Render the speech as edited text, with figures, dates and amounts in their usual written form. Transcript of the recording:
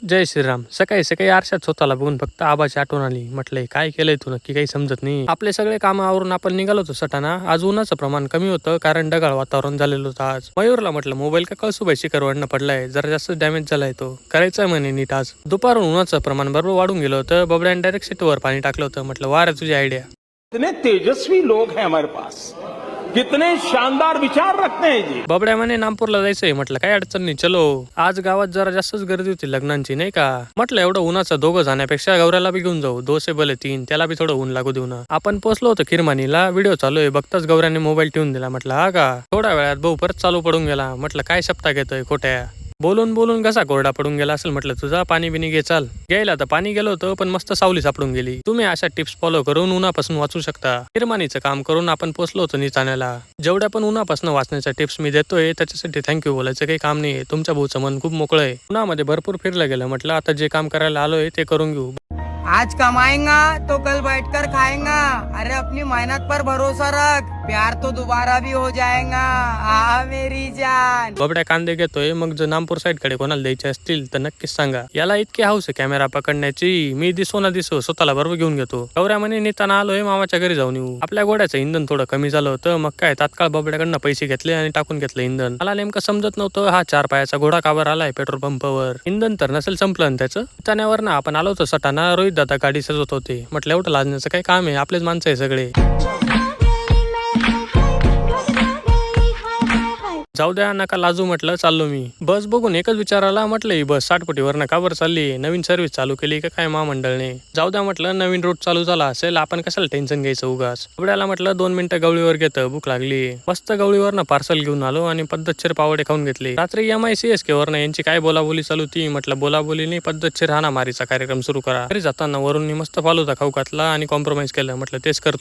जय श्रीराम. सकाळी सकाळी आरशात स्वतःला बघून फक्त आबाची आठवण आली. म्हटलंय काय केलंय तू नक्की, काही समजत नाही. आपले सगळे काम आवरून आपण निघालो होतो सटाणा. आज उन्हाचं प्रमाण कमी होतं कारण ढगाळ वातावरण झालेलं होतं. आज मयूरला म्हटलं मोबाईल का कळसुबाई शिखरवरनं पडलाय, जरा जास्त डॅमेज झालाय, तो करायचा म्हणे नीट आज. दुपारून उन्हाचं प्रमाण बरोबर वाढून गेलं होतं. बबड्याने डायरेक्ट सीटवर पाणी टाकलं होतं. म्हटलं वार तुझी आयडिया. कितने तेजस्वी लोग हैं हमारे पास, कितने शानदार विचार रखते हैं जी. बबड्या म्हणे नामपूरला जायचंय. म्हटलं काय अडचण नाही, चलो. आज गावात जरा जास्तच गर्दी होती लग्नांची, नाही का. म्हटलं एवढं उन्हाचं दोघं जाण्यापेक्षा गौऱ्याला बी घेऊन जाऊ. दोसे भले तीन, त्याला बी थोडं ऊन लागू देऊ ना. आपण पोहोचलो होतो किरमानीला. व्हिडिओ चालू आहे बघताच गौऱ्याने मोबाईल ठेवून दिला. म्हटलं हा का. थोड्या वेळात भाऊ परत चालू पडून गेला. म्हटलं काय शब्दा घेतोय खोट्या. बोलून बोलून कसा कोरडा पडून गेला असेल. म्हटलं तुझा पाणी बिनी घे चाल. घ्यायला तर पाणी गेलो होतं पण मस्त सावली सापडून गेली. तुम्ही अशा टिप्स फॉलो करून उन्हापासून वाचू शकता. किरमानीचं काम करून आपण पोहोचलो होतो निचाण्याला. जेवढ्या पण उन्हापासून वाचण्याच्या टिप्स मी देतोय त्याच्यासाठी थँक्यू बोलायचं काही काम नाहीये. तुमच्या भाऊचं मन खूप मोकळं आहे. उन्हामध्ये भरपूर फिरलं गेलं. म्हटलं आता जे काम करायला आलोय ते करून घेऊ. आज कमाएगा तो कल बैठकर खाएगा। अरे अपनी मेहनत पर भरोसा रख, प्यार तो दोबारा भी हो जाएगा। आ मेरी जान. बबड्या कांदे घेतोय. मग जर नामपूर साईड कडे कोणाला द्यायचे असतील तर नक्कीच सांगा. याला इतकी हौस आहे कॅमेरा पकडण्याची. मी दिसो ना दिसो स्वतःला बरोबर घेऊन घेतो. गौऱ्या म्हणे निताना आलोय मामाच्या घरी जाऊन येऊ. आपल्या घोड्याचं इंधन थोडं कमी झालं होतं. मग काय तात्काळ बबड्याकडनं पैसे घेतले आणि टाकून घेतलं इंधन. मला नेमकं समजत नव्हतं हा 4 पायाचा घोडा काबर आलाय पेट्रोल पंपावर. इंधन तर नसेल संपलं त्याचं. त्यावर ना आपण आलो होतो सटाणा. रोहित दादा गाडी सजवत होते. म्हटलं एवढं लाजण्याचं काय काम आहे, आपलेच माणसं आहे सगळे. जाऊ द्या नका लाजू. म्हटलं चाललो मी. बस बघून एकच विचार आला. म्हटलं ही बस 60 फुटीवर का बरं चालली. नवीन सर्व्हिस चालू केली का काय महामंडळने. जाऊ द्या म्हटलं नवीन रूट चालू झाला असेल, आपण कशाला टेन्शन घ्यायचं उगाच. बबड्याला म्हटलं 2 मिनिटं गवळीवर घेतं, भूक लागली. मस्त गवळीवरनं पार्सल घेऊन आलो आणि पद्धतशीर पावडे खाऊन घेतले. रात्री MICSK वरनं यांची काय बोलाबोली चालू ती. म्हटलं बोलाबोलीने पद्धतशीर हाणामारीचा कार्यक्रम सुरू करा. घरी जाताना वरून मस्त फालुदा खाऊ घातला आणि कॉम्प्रोमाइज केलं. म्हटलं तेच करतो.